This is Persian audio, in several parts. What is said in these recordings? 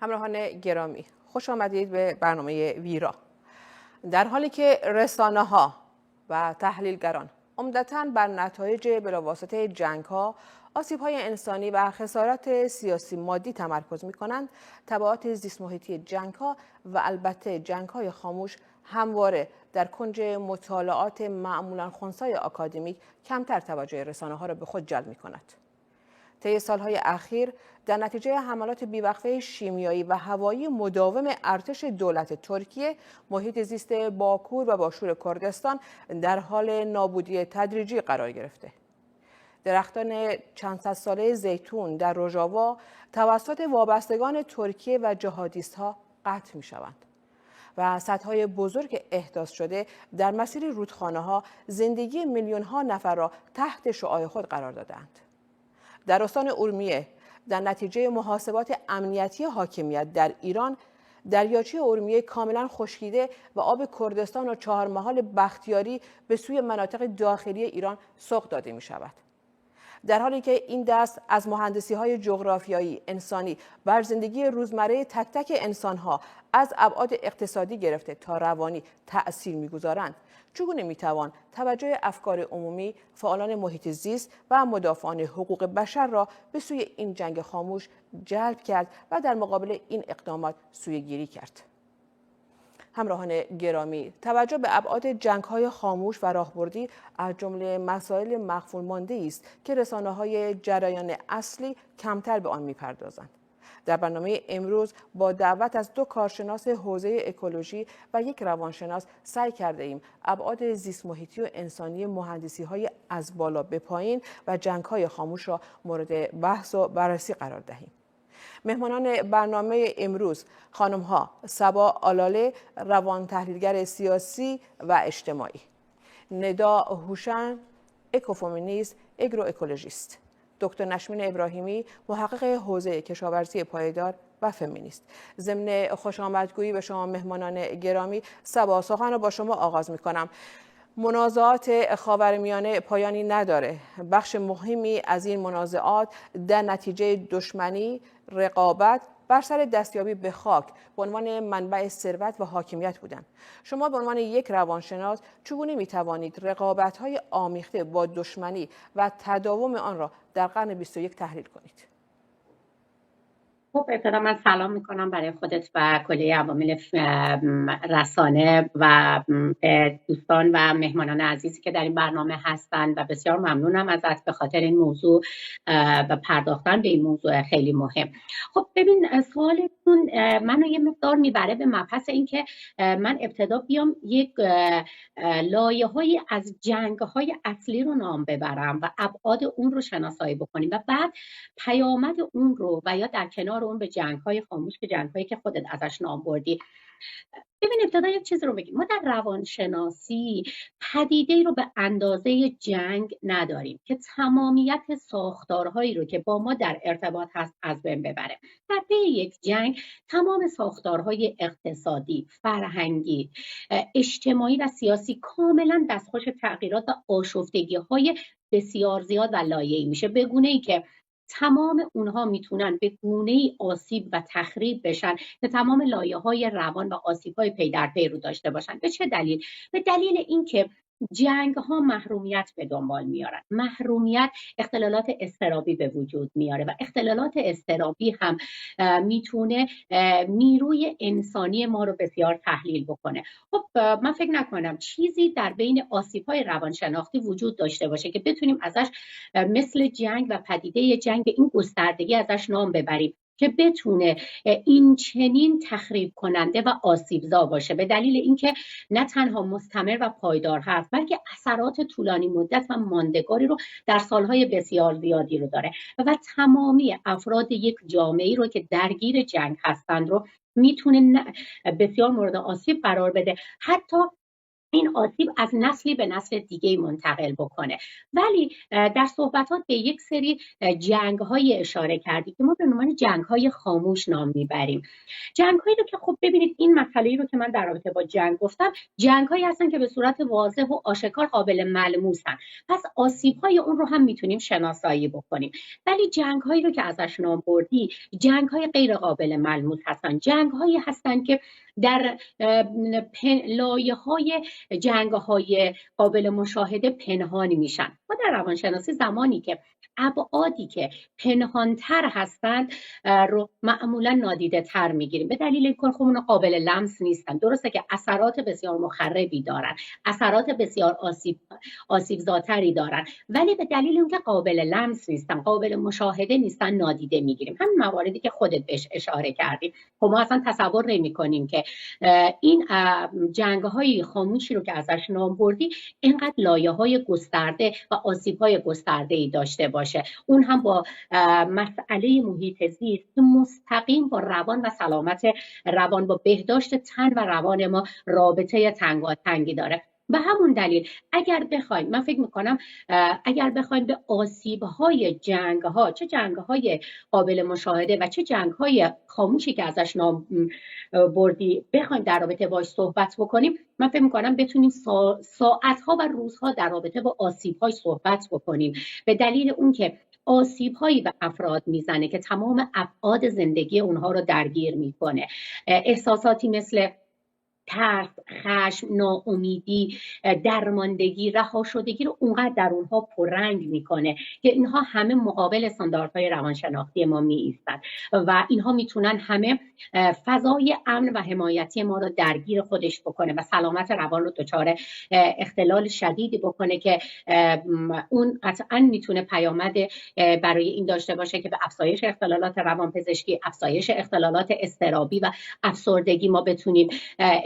همراهان گرامی، خوش آمدید به برنامه ویرا. در حالی که رسانه‌ها و تحلیلگران عمدتاً بر نتایج بلاواسطه جنگ‌ها، آسیب‌های انسانی و خسارات سیاسی مادی تمرکز می‌کنند، تبعات زیست محیطی جنگ‌ها و البته جنگ‌های خاموش همواره در کنج مطالعات معمولاً خنثی آکادمیک کمتر توجه رسانه‌ها را به خود جلب می‌کند. طی سالهای اخیر در نتیجه حملات بیوقفه شیمیایی و هوایی مداوم ارتش دولت ترکیه، محیط زیست باکور و باشور کردستان در حال نابودی تدریجی قرار گرفته. درختان چند صد ساله زیتون در روژاوا توسط وابستگان ترکیه و جهادیست‌ها قطع می‌شوند و سدهای بزرگ احداث شده در مسیر رودخانه‌ها زندگی میلیون‌ها نفر را تحت شعاع خود قرار دادند. در استان اورمیه در نتیجه محاسبات امنیتی حاکمیت در ایران، دریاچه اورمیه کاملا خشکیده و آب کردستان و چهارمحال بختیاری به سوی مناطق داخلی ایران سوق داده می شود. در حالی که این دست از مهندسی‌های جغرافیایی، انسانی بر زندگی روزمره تک تک انسان‌ها از ابعاد اقتصادی گرفته تا روانی تأثیر می‌گذارند، چگونه می‌توان توجه افکار عمومی، فعالان محیط زیست و مدافعان حقوق بشر را به سوی این جنگ خاموش جلب کرد و در مقابل این اقدامات سویه‌گیری کرد؟ همراهان گرامی، توجه به ابعاد جنگ‌های خاموش و راهبردی از جمله مسائل مغفول مانده است که رسانه‌های جریان اصلی کمتر به آن می‌پردازند. در برنامه امروز با دعوت از 2 کارشناس حوزه اکولوژی و 1 روانشناس سعی کرده ایم ابعاد زیست محیطی و انسانی مهندسی‌های از بالا به پایین و جنگ‌های خاموش را مورد بحث و بررسی قرار دهیم. مهمانان برنامه امروز خانم‌ها صبا آلاله، روان تحلیلگر سیاسی و اجتماعی، ندا هوشن، اکوفمینیست، اگرو اکولوژیست، دکتر نشمین ابراهیمی، محقق حوزه کشاورزی پایدار و فمینیست. ضمن خوش آمدگویی به شما مهمانان گرامی، صبا، سخن رو با شما آغاز می‌کنم. منازعات خاورمیانه پایانی نداره. بخش مهمی از این منازعات در نتیجه دشمنی، رقابت بر سر دستیابی به خاک به عنوان منبع ثروت و حاکمیت بودند. شما به عنوان 1 روانشناس چگونه می‌توانید رقابت‌های آمیخته با دشمنی و تداوم آن را در قرن 21 تحلیل کنید؟ خب ابتدا من سلام میکنم برای خودت و کلیه عوامل رسانه و دوستان و مهمانان عزیزی که در این برنامه هستند و بسیار ممنونم ازت به خاطر این موضوع و پرداختن به این موضوع خیلی مهم. خب ببین، سوالتون منو یه مقدار میبره به مبحث این که من ابتدا بیام یک لایه‌های از جنگ‌های اصلی رو نام ببرم و ابعاد اون رو شناسایی بکنیم و بعد پیامد اون رو و یا در کنار اون به جنگ‌های خاموش که جنگ‌هایی که خودت ازش نام بردی. ببین، ابتدا یک چیز رو بگیم. ما در روانشناسی پدیده‌ای رو به اندازه جنگ نداریم که تمامیت ساختارهایی رو که با ما در ارتباط هست از بین ببره. در پی یک جنگ تمام ساختارهای اقتصادی، فرهنگی، اجتماعی و سیاسی کاملا دستخوش تغییرات و آشفتگی‌های بسیار زیاد و لایه‌ای میشه، به گونه‌ای که تمام اونها میتونن به گونه‌ای آسیب و تخریب بشن که تمام لایه‌های روان و آسیب‌های پی در پی رو داشته باشن. به چه دلیل؟ به دلیل اینکه جنگ‌ها محرومیت به دنبال میارن. محرومیت اختلالات اضطرابی به وجود میاره و اختلالات اضطرابی هم میتونه نیروی انسانی ما رو بسیار تحلیل بکنه. خب من فکر نکنم چیزی در بین آسیب‌های روانشناختی وجود داشته باشه که بتونیم ازش مثل جنگ و پدیده جنگ به این گستردگی ازش نام ببریم که بتونه این چنین تخریب کننده و آسیبزا باشه، به دلیل اینکه نه تنها مستمر و پایدار هست بلکه اثرات طولانی مدت و ماندگاری رو در سالهای بسیار زیادی رو داره و تمامی افراد یک جامعه رو که درگیر جنگ هستند رو میتونه بسیار مورد آسیب قرار بده. حتی این آسیب از نسلی به نسل دیگه منتقل بکنه. ولی در صحبتات به یک سری جنگ‌های اشاره کردی که ما به عنوان جنگ‌های خاموش نام میبریم. جنگ‌هایی رو که خب ببینید این مسئله‌ای رو که من در رابطه با جنگ گفتم، جنگ‌هایی هستن که به صورت واضح و آشکار قابل ملموسن. پس آسیب‌های اون رو هم میتونیم شناسایی بکنیم. ولی جنگ‌هایی رو که ازش نام بردی، جنگ‌های غیر قابل ملموس هستن. جنگ‌هایی هستن که در لایه‌های جنگ‌های قابل مشاهده پنهانی میشن. ما در روانشناسی زمانی که ابعادی که پنهانتر هستند رو معمولا نادیده تر میگیریم، به دلیل اینکه خب اون قابل لمس نیستن. درسته که اثرات بسیار مخربی دارن، اثرات بسیار آسیب زاتری دارن، ولی به دلیل اینکه قابل لمس نیستن، قابل مشاهده نیستن، نادیده میگیریم. همین مواردی که خودت بهش اشاره کردی. خب ما اصلا تصور نمی‌کنیم که این جنگ‌های خاموشی رو که ازش نام بردی اینقدر لایه‌های گسترده و آسیب‌های گسترده‌ای داشته باشه، اون هم با مسئله محیط زیست که مستقیم با روان و سلامت روان، با بهداشت تن و روان ما رابطه تنگاتنگی داره. به همون دلیل اگر بخوایم، من فکر میکنم اگر بخوایم به آسیب‌های جنگ‌ها، چه جنگ‌های قابل مشاهده و چه جنگ‌های خاموشی که ازش نام بردی بخوایم در رابطه باش صحبت بکنیم، من فکر میکنم بتونیم ساعت‌ها و روزها در رابطه با آسیب‌های صحبت بکنیم، به دلیل اون که آسیب‌هایی به افراد میزنه که تمام ابعاد زندگی اونها رو درگیر میکنه. احساساتی مثل ترس، خشم، ناامیدی، درماندگی، رها شدگی رو اونقدر در اونها پررنگ میکنه که اینها همه مقابل استانداردهای روانشناختی ما می ایستن و اینها میتونن همه فضای امن و حمایتی ما رو درگیر خودش بکنه و سلامت روان رو دچار اختلال شدیدی بکنه که اون قطعا میتونه پیامد برای این داشته باشه که به افزایش اختلالات روانپزشکی، افزایش اختلالات اضطرابی و افسردگی ما بتونیم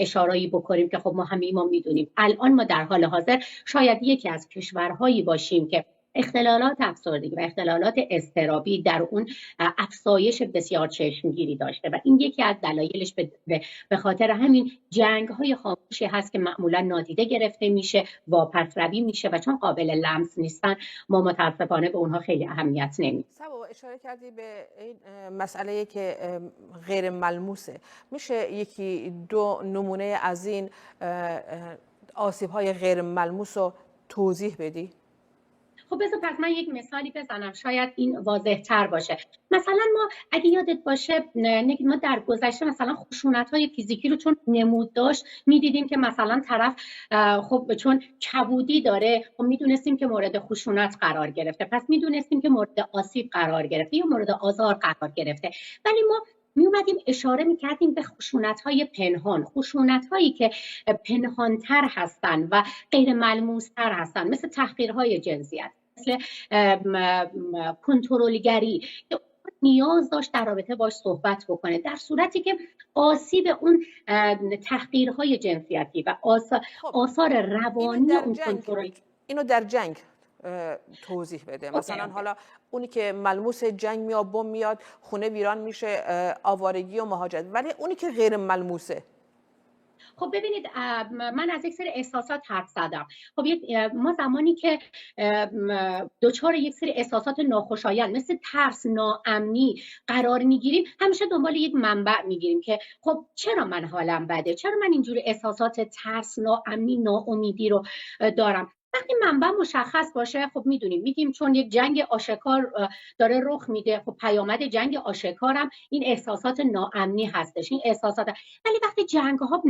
اشاره‌ای بکنیم که خب ما میدونیم الان ما در حال حاضر شاید یکی از کشورهایی باشیم که اختلالات افسردگی و اختلالات اضطرابی در اون افزایش بسیار چشمگیری داشته و این یکی از دلایلش به خاطر همین جنگ‌های خاموشی هست که معمولا نادیده گرفته میشه، واپس روی میشه و چون قابل لمس نیستن ما متاسفانه به اونها خیلی اهمیت نمیدیم. سبا اشاره کردی به این مسئله که غیر ملموسه، میشه یکی دو نمونه از این آسیب‌های غیر ملموس رو توضیح بدی؟ خب بذار پس من یک مثالی بزنم شاید این واضح تر باشه. مثلا ما اگه یادت باشه ما در گذشته مثلا خشونت‌های فیزیکی رو چون نمود داشت میدیدیم که مثلا طرف خب چون کبودی داره خب میدونستیم که مورد خشونت قرار گرفته، پس میدونستیم که مورد آسیب قرار گرفته یا مورد آزار قرار گرفته. ولی ما می اومدیم اشاره میکردیم به خشونت‌های پنهان، خشونت‌هایی که پنهانتر هستن و غیر ملموس‌تر هستن، مثل تحقیرهای جنسیت، مثل کنترلگری که نیاز داشت در رابطه باش صحبت بکنه، در صورتی که آسیب اون تحقیرهای جنسیتی و آثار روانی اون کنترل اینو در جنگ توضیح بده. مثلا حالا اونی که ملموس جنگ میاد، بم میاد، خونه ویران میشه، آوارگی و مهاجرت، ولی اونی که غیر ملموسه. خب ببینید من از یک سری احساسات حرف زدم. خب ما زمانی که دچار یک سری احساسات ناخوشایند مثل ترس، ناامنی قرار میگیریم، همیشه دنبال یک منبع میگیریم که خب چرا من حالم بده، چرا من اینجوری احساسات ترس، ناامنی، ناامیدی رو دارم. وقتی منبع مشخص باشه خب میگیم چون یک جنگ آشکار داره رخ میده، خب پیامد جنگ آشکارم این احساسات ناامنی هستش، این احساسات. ولی وقتی جنگ ها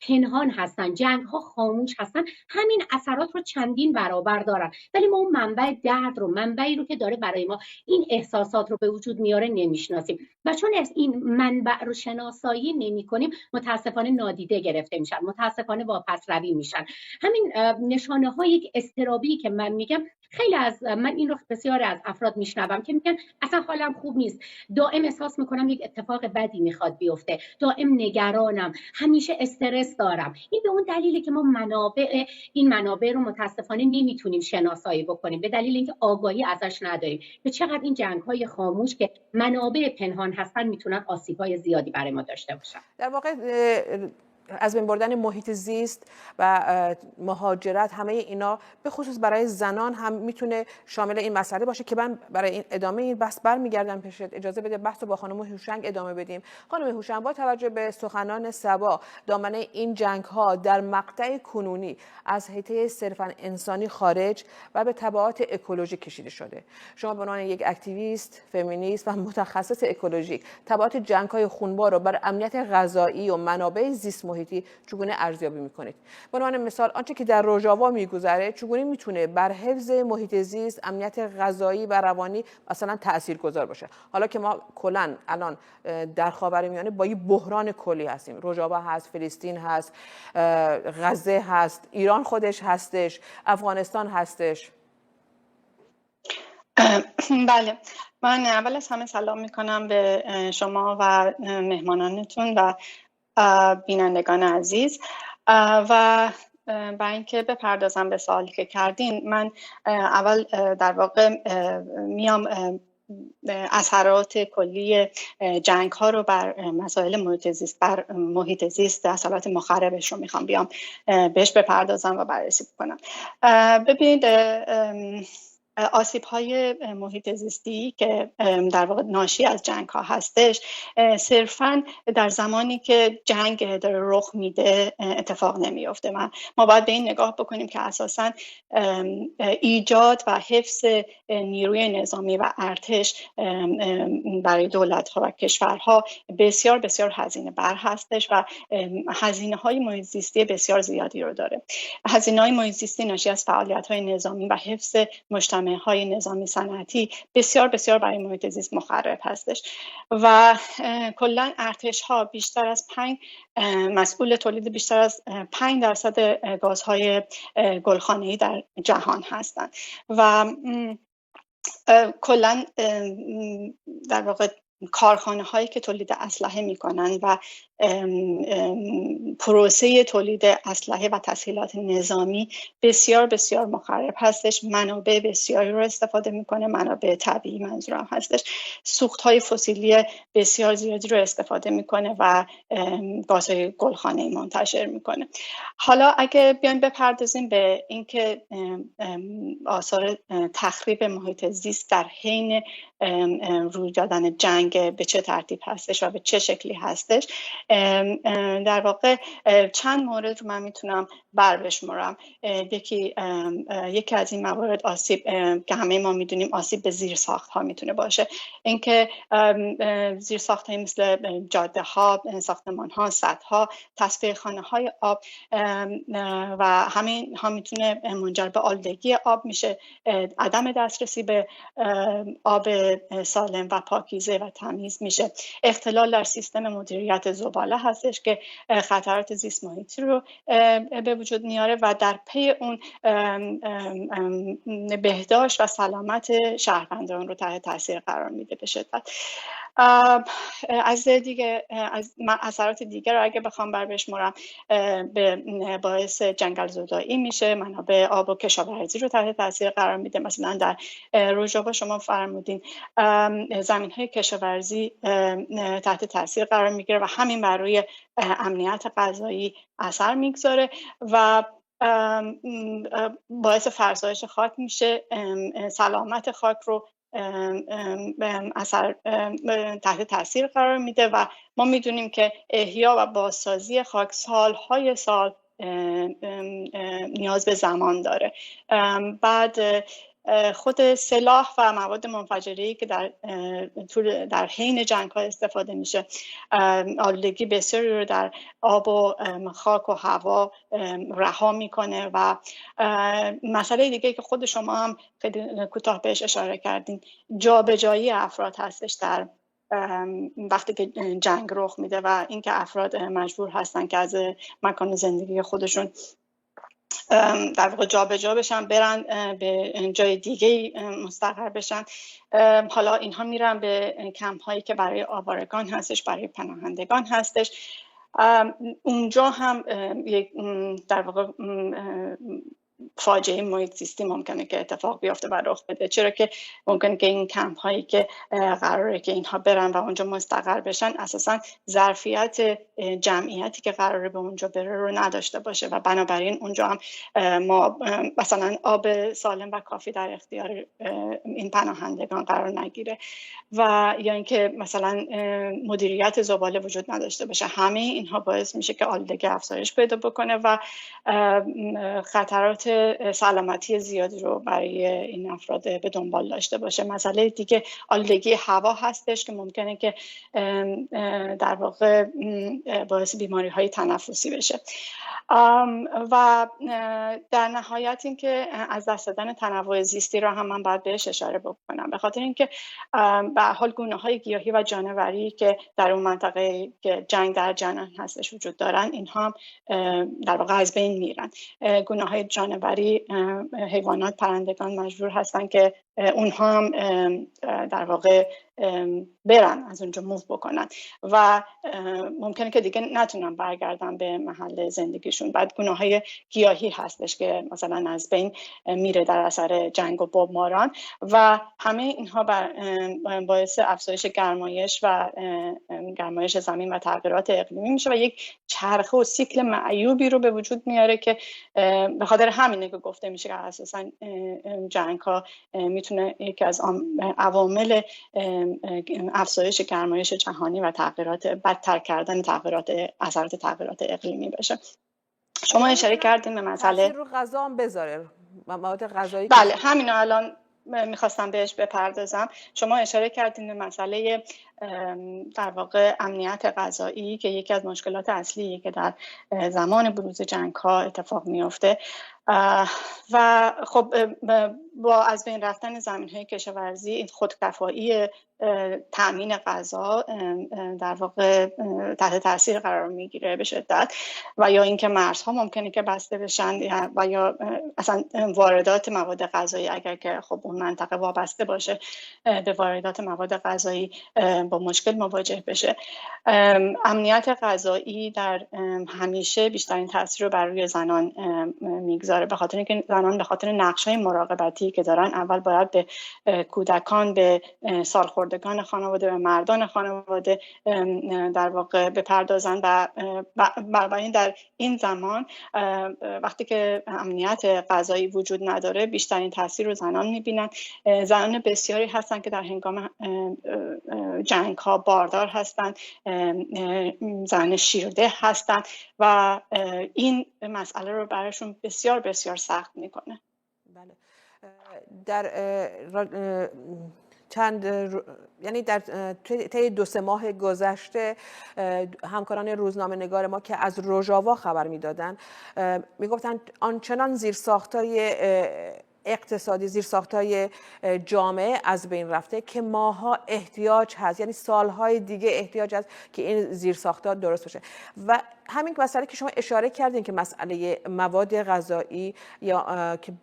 پنهان هستن، جنگ ها خاموش هستن، همین اثرات رو چندین برابر دارن، ولی ما اون منبع درد رو، منبعی رو که داره برای ما این احساسات رو به وجود میاره نمیشناسیم و چون این منبع رو شناسایی نمی‌کنیم متاسفانه نادیده گرفته میشن، متاسفانه واپس روی میشن. همین نشانه های اضطرابی که من میگم، خیلی از من این رو بسیار از افراد میشنوم که میگن اصلا حالم خوب نیست، دائم احساس میکنم یک اتفاق بدی میخواد بیفته، دائم نگرانم، همیشه استرس دارم. این به اون دلیلی که ما این منابع رو متاسفانه نمیتونیم شناسایی بکنیم، به دلیل اینکه آگاهی ازش نداریم که چقدر این جنگ‌های خاموش که منابع پنهان هستن میتونن آسیب‌های زیادی برای ما داشته باشن. در واقع از بین بردن محیط زیست و مهاجرت، همه اینا به خصوص برای زنان هم میتونه شامل این مسئله باشه که من برای این ادامه این بحث برمیگردم پیشت. اجازه بده بحث رو با خانم هوشنگ ادامه بدیم. خانم هوشنگ، با توجه به سخنان صبا، دامنه این جنگ ها در مقطع کنونی از حیطه صرفاً انسانی خارج و به تبعات اکولوژی کشیده شده. شما به عنوان یک اکتیویست، فمینیست و متخصص اکولوژیک، تبعات جنگ‌های خونبار رو بر امنیت غذایی و منابع زیست محیطی چگونه ارزیابی می‌کنید؟ به عنوان مثال آنچه که در روژاوا می‌گذره چگونه میتونه بر حفظ محیط زیست، امنیت غذایی و روانی مثلا تاثیرگذار باشه؟ حالا که ما کلاً الان در خاورمیانه با یه بحران کلی هستیم، روژاوا هست، فلسطین هست، غزه هست، ایران خودش هستش، افغانستان هستش. بله، من اول از همه سلام میکنم به شما و مهمانانتون و بینندگان عزیز. و برای اینکه بپردازم به سوالی که کردین، من اول در واقع میام اثرات کلی جنگ ها رو بر مسائل محیط زیست، بر محیط زیست، اثرات مخربش رو میخوام بیام بهش بپردازم و بررسی بکنم. ببینید، آسیب‌های محیط زیستی که در واقع ناشی از جنگ ها هستش، صرفاً در زمانی که جنگ داره رخ میده اتفاق نمیفته. ما باید به این نگاه بکنیم که اساساً ایجاد و حفظ نیروی نظامی و ارتش برای دولت‌ها و کشورها بسیار بسیار هزینه بر هستش و هزینه‌های محیط زیستی بسیار زیادی رو داره. هزینه‌های محیط زیستی ناشی از فعالیت‌های نظامی و حفظ مجتمع‌های نظامی صنعتی بسیار بسیار برای محیط زیست مخرب هستش و کلاً ارتش‌ها بیشتر از مسئول تولید بیشتر از 5% گازهای گلخانه‌ای در جهان هستند و کلاً در واقع کارخانه هایی که تولید اسلحه میکنن و پروسه تولید اسلحه و تسهیلات نظامی بسیار بسیار مخرب هستش. منابع بسیاری رو استفاده میکنه، منابع طبیعی منظورم هستش، سوخت های فسیلی بسیار زیادی رو استفاده میکنه و گازهای گلخانه‌ای منتشر میکنه. حالا اگه بیایم بپردازیم به اینکه آثار تخریب محیط زیست در حین روی دادن جنگ به چه ترتیب هستش و به چه شکلی هستش، در واقع چند مورد رو من میتونم بشمارم. یکی از این موارد آسیب که همه ما میدونیم آسیب به زیرساخت ها میتونه باشه. اینکه زیرساخت های مثل جاده ها، ساختمان ها، سد ها، تصفیه خانه های آب و همین ها میتونه منجر به آلودگی آب میشه، عدم دسترسی به آب سالم و پاکیزه و تمیز میشه، اختلال در سیستم مدیریت زباله هستش که خطرات زیست محیطی رو به وجود میاره و در پی اون بهداشت و سلامت شهروندان رو تحت تاثیر قرار میده به شدت. از اثرات دیگر رو اگه بخوام بشمارم، به باعث جنگل زدایی میشه، منابع آب و کشاورزی رو تحت تاثیر قرار میده. مثلا در روژاوا شما فرمودین زمین های کشاورزی تحت تاثیر قرار میگیره و همین بر روی امنیت غذایی اثر میگذاره و باعث فرسایش خاک میشه، سلامت خاک رو تحت تاثیر قرار میده و ما میدونیم که احیا و بازسازی خاک سالهای سال نیاز به زمان داره. بعد خود سلاح و مواد منفجره‌ای که در حین جنگ‌ها استفاده میشه، آلودگی بسیاری رو در آب و خاک و هوا رها میکنه و مسئله دیگه که خود شما هم خیلی کوتاه بهش اشاره کردین، جابجایی افراد هستش در وقتی که جنگ رخ میده و اینکه افراد مجبور هستن که از مکان زندگی خودشون در واقع جابجا بشن، برن به جای دیگه مستقر بشن. حالا اینها میرن به کمپ هایی که برای آوارگان هستش، برای پناهندگان هستش. اونجا هم در واقع فاجعه محیط زیستی ممکنه که اتفاق بیفته و رخ بده، چرا که ممکنه که این کمپ هایی که قراره که اینها برن و اونجا مستقر بشن اساسا ظرفیت جمعیتی که قراره به اونجا بره رو نداشته باشه و بنابراین اونجا هم ما مثلا آب سالم و کافی در اختیار این پناهندگان قرار نگیره و یا اینکه مثلا مدیریت زباله وجود نداشته باشه. همه اینها باعث میشه که آلودگی افزایش پیدا بکنه و خطرات سلامتی زیادی رو برای این افراد به دنبال داشته باشه. مسئله دیگه آلودگی هوا هستش که ممکنه که در واقع باعث بیماری های تنفسی بشه و در نهایت اینکه از دست دادن تنوع زیستی را هم من باید بهش اشاره بکنم، به خاطر اینکه به حال گونه‌های گیاهی و جانوری که در اون منطقه که جنگ در جنان هستش وجود دارن، اینها هم در واقع از بین میرن. گونه‌های جانوری، حیوانات، پرندگان مجبور هستن که اونها هم در واقع برن از اونجا موو بکنن و ممکنه که دیگه نتونن برگردن به محل زندگیشون. بعد گونه‌های گیاهی هستش که مثلا از بین میره در اثر جنگ و بمباران و همه اینها باعث افزایش گرمایش و گرمایش زمین و تغییرات اقلیمی میشه و یک چرخه و سیکل معیوبی رو به وجود میاره که به خاطر همینه که گفته میشه که اساسا جنگ‌ها میتونه یکی از عوامل افزایش گرمایش جهانی و تغییرات بدتر کردن اثرات تغییرات اقلیمی بشه. شما اشاره کردین به مسئله تاثیر رو غذا هم بذاره، مواد غذایی. بله، همینو الان میخواستم بهش بپردازم. شما اشاره کردین به مسئله در واقع امنیت غذایی که یکی از مشکلات اصلیه که در زمان بروز جنگ‌ها اتفاق میفته و خب با از بین رفتن زمین‌های کشاورزی خودکفایی تأمین غذا در واقع تحت تاثیر قرار میگیره به شدت و یا اینکه مرزها ممکنه که بسته بشن و یا اصلا واردات مواد غذایی اگر که خب اون منطقه وابسته باشه به واردات مواد غذایی با مشکل مواجه بشه. امنیت غذایی در همیشه بیشترین تاثیر رو بر روی زنان میگذاره، به خاطر اینکه زنان به خاطر نقش‌های مراقبتی که دارن اول باید به کودکان، به سالخوردگان خانواده، به مردان خانواده در واقع بپردازن و بنابراین در این زمان وقتی که امنیت غذایی وجود نداره بیشترین تاثیر رو زنان میبینن. زنان بسیاری هستن که در هنگام جنگ ها باردار هستن، زنان شیرده هستن و این مسئله رو براشون بسیار بسیار سخت میکنه. بله. در یعنی در طی 2-3 ماه گذشته همکاران روزنامه نگار ما که از روژاوا خبر میدادن میگفتن آنچنان زیرساختای اقتصادی، زیرساختای جامعه از بین رفته که ماها احتیاج هست، یعنی سالهای دیگه احتیاج هست که این زیرساخت‌ها درست بشه. و همین مسئله که شما اشاره کردین که مسئله مواد غذایی یا که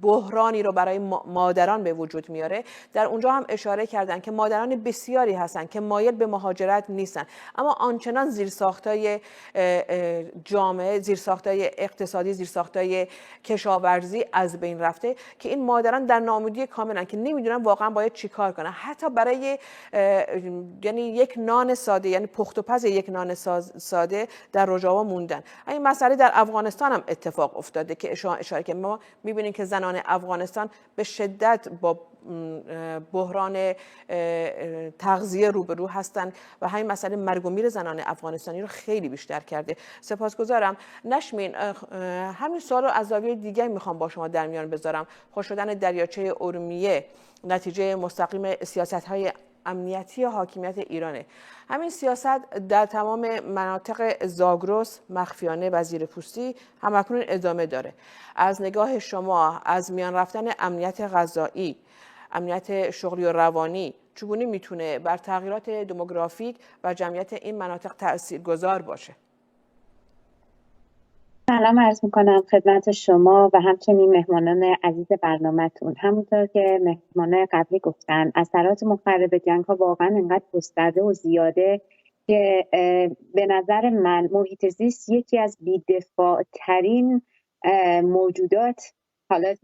بحرانی رو برای مادران به وجود میاره، در اونجا هم اشاره کردن که مادران بسیاری هستن که مایل به مهاجرت نیستن، اما آنچنان زیرساختای جامعه، زیرساختای اقتصادی، زیرساختای کشاورزی از بین رفته که این مادران در ناامیدی کاملن که نمیدونن واقعا باید چیکار کنن. حتی برای یعنی یک نان ساده، یعنی پخت و پز یک نان ساده در روژاوا موندن. این مسئله در افغانستان هم اتفاق افتاده که اشاره که ما میبینیم که زنان افغانستان به شدت با بحران تغذیه روبرو هستند و همین مسئله مرگ و میر زنان افغانستانی رو خیلی بیشتر کرده. سپاسگزارم. نشمین، همین سوال رو از زاویه دیگه میخوام با شما در میان بذارم. خشک شدن دریاچه ارومیه نتیجه مستقیم سیاست‌های امنیتی حاکمیت ایرانه. همین سیاست در تمام مناطق زاگرس، مخفیانه و زیرپوستی همکنون ادامه داره. از نگاه شما از میان رفتن امنیت غذایی، امنیت شغلی و روانی چگونه میتونه بر تغییرات دموگرافیک و جمعیت این مناطق تاثیرگذار باشه؟ سلام عرض میکنم خدمت شما و همچنین مهمانان عزیز برنامه‌تون. همونطور که مهمانان قبلی گفتن اثرات مخرب جنگ‌ها واقعا انقدر گسترده و زیاده که به نظر من محیط زیست یکی از بی‌دفاع‌ترین موجودات، حالا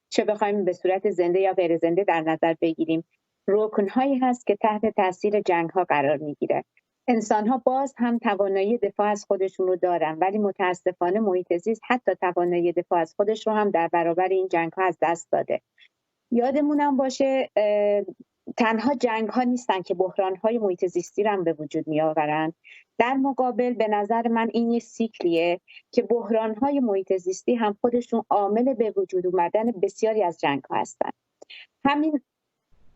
چه بخوایم به صورت زنده یا غیر زنده در نظر بگیریم، رکن‌هایی هست که تحت تاثیر جنگ‌ها قرار می‌گیره. انسان‌ها باز هم توانایی دفاع از خودشون رو دارن، ولی متاسفانه محیط زیست حتی توانایی دفاع از خودش رو هم در برابر این جنگ‌ها از دست داده. یادمونم باشه تنها جنگ‌ها نیستن که بحران‌های محیط زیستی رو هم به وجود می‌آورن. در مقابل به نظر من این یه سیکلیه که بحران‌های محیط زیستی هم خودشون عامل به وجود اومدن بسیاری از جنگ‌ها هستن. همین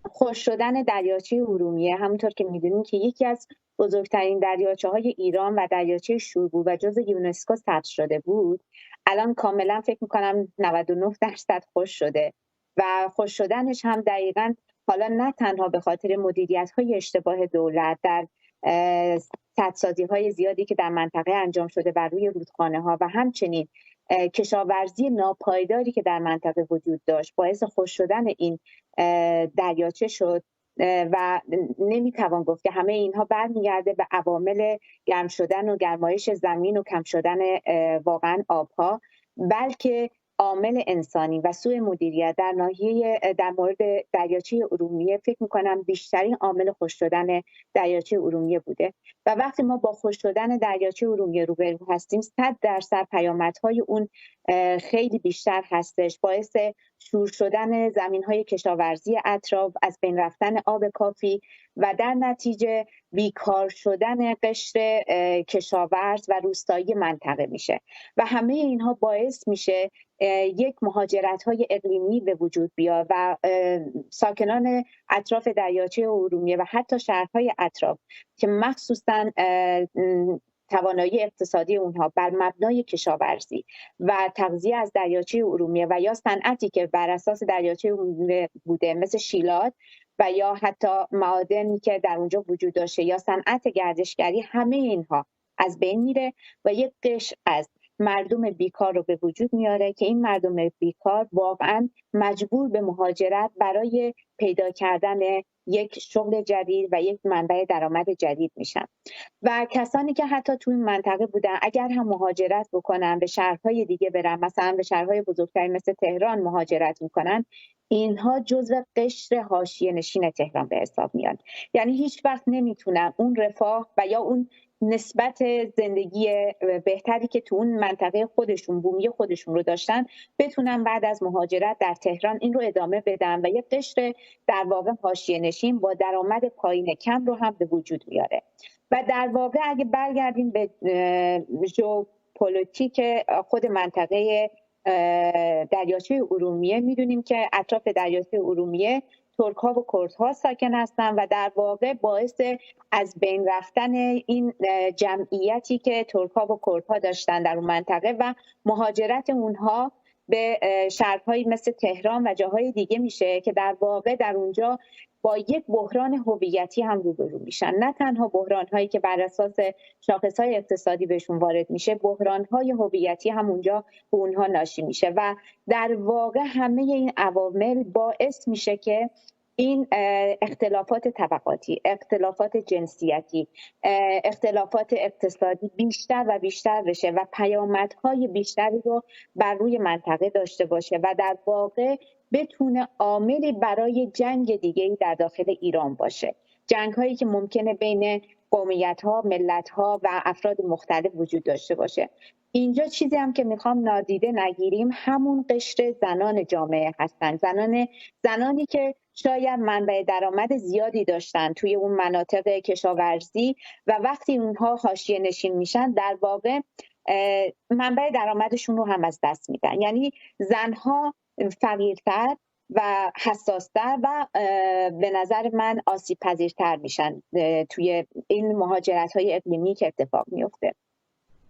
خشک شدن دریاچه ارومیه، همونطور که می‌دونیم که یکی از بزرگترین دریاچه‌های ایران و دریاچه شور بود و جزو یونسکو ثبت شده بود، الان کاملا فکر می‌کنم 99% خشک شده و خشک شدنش هم دقیقاً حالا نه تنها به خاطر مدیریت‌های اشتباه دولت در سدسازی‌های زیادی که در منطقه انجام شده بر روی رودخانه‌ها و همچنین کشاورزی ناپایداری که در منطقه وجود داشت باعث خشک شدن این دریاچه شد و نمیتوان گفت که همه اینها برمیگرده به عوامل گرم شدن و گرمایش زمین و کم شدن واقعا آبها، بلکه عامل انسانی و سوء مدیریت در مورد دریاچه ارومیه فکر میکنم بیشترین عامل خشک شدن دریاچه ارومیه بوده و وقتی ما با خشک شدن دریاچه ارومیه روبرو هستیم 100% پیامدهای اون خیلی بیشتر هستش، باعث شور شدن زمین‌های کشاورزی اطراف، از بین رفتن آب کافی و در نتیجه بیکار شدن قشر کشاورز و روستایی منطقه میشه و همه اینها باعث میشه یک مهاجرت‌های اقلیمی به وجود بیاد و ساکنان اطراف دریاچه ارومیه و حتی شهرهای اطراف که مخصوصاً توانایی اقتصادی اونها بر مبنای کشاورزی و تغذیه از دریاچه ارومیه و یا صنعتی که بر اساس دریاچه ارومیه بوده مثل شیلات و یا حتی معادنی که در اونجا وجود داشته یا صنعت گردشگری، همه اینها از بین میره و یک قشر از مردم بیکار رو به وجود میاره که این مردم بیکار واقعا مجبور به مهاجرت برای پیدا کردن یک شغل جدید و یک منبع درآمد جدید میشن و کسانی که حتی توی این منطقه بودن اگر هم مهاجرت بکنن به شهرهای دیگه برن، مثلا به شهرهای بزرگتری مثل تهران مهاجرت میکنن، اینها جزو قشر حاشیه نشین تهران به حساب میان. یعنی هیچ وقت نمیتونن اون رفاه و یا اون نسبت زندگی بهتری که تو اون منطقه خودشون بومی خودشون رو داشتن بتونن بعد از مهاجرت در تهران این رو ادامه بدن و یک قشر در واقع حاشیه نشین با درآمد پایین کم رو هم به وجود میاره. و در واقع اگه برگردیم به ژئوپلیتیک خود منطقه دریاچه ارومیه میدونیم که اطراف دریاچه ارومیه ترک‌ها و کردها ساکن هستند و در واقع باعث از بین رفتن این جمعیتی که ترک‌ها و کردها داشتن در اون منطقه و مهاجرت اونها به شهرهایی مثل تهران و جاهای دیگه میشه که در واقع در اونجا با یک بحران هویتی هم روبرو میشن. نه تنها بحران‌هایی که بر اساس شاخص‌های اقتصادی بهشون وارد میشه، بحران‌های هویتی هم اونجا به اونها ناشی میشه و در واقع همه این عوامل باعث میشه که این اختلافات طبقاتی، اختلافات جنسیتی، اختلافات اقتصادی بیشتر و بیشتر بشه و پیامدهای بیشتری رو بر روی منطقه داشته باشه و در واقع بتونه عاملی برای جنگ دیگه‌ای در داخل ایران باشه. جنگ‌هایی که ممکنه بین قومیت‌ها، ملت‌ها و افراد مختلف وجود داشته باشه. اینجا چیزی هم که میخوام نادیده نگیریم همون قشر زنان جامعه هستن. زنانی که شاید منبع درآمد زیادی داشتن توی اون مناطق کشاورزی و وقتی اونها حاشیه نشین میشن در واقع منبع درآمدشون رو هم از دست میدن. یعنی زنها فقیرتر و حساستر و به نظر من آسیب پذیرتر میشن توی این مهاجرت‌های اقلیمی که اتفاق میفته.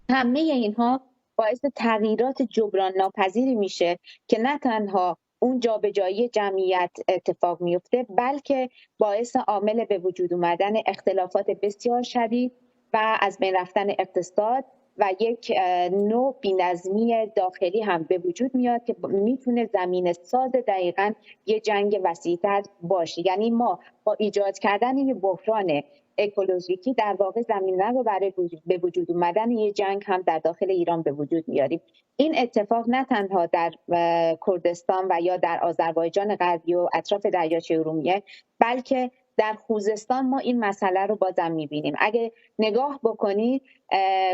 همه اینها باعث تغییرات جبران ناپذیری میشه که نه تنها اون جابجایی جمعیت اتفاق میفته بلکه باعث عامل به وجود اومدن اختلافات بسیار شدید و از بین رفتن اقتصاد و یک نوع بی‌نظمی داخلی هم به وجود میاد که میتونه زمینه ساز دقیقاً یه جنگ وسیع‌تر باشه. یعنی ما با ایجاد کردن یه بحران اکولوژیکی در واقع زمینه رو برای به وجود اومدن یه جنگ هم در داخل ایران به وجود میاریم. این اتفاق نه تنها در کردستان و یا در آذربایجان غربی و اطراف دریاچه ارومیه، بلکه در خوزستان ما این مسئله رو بازم میبینیم. اگه نگاه بکنید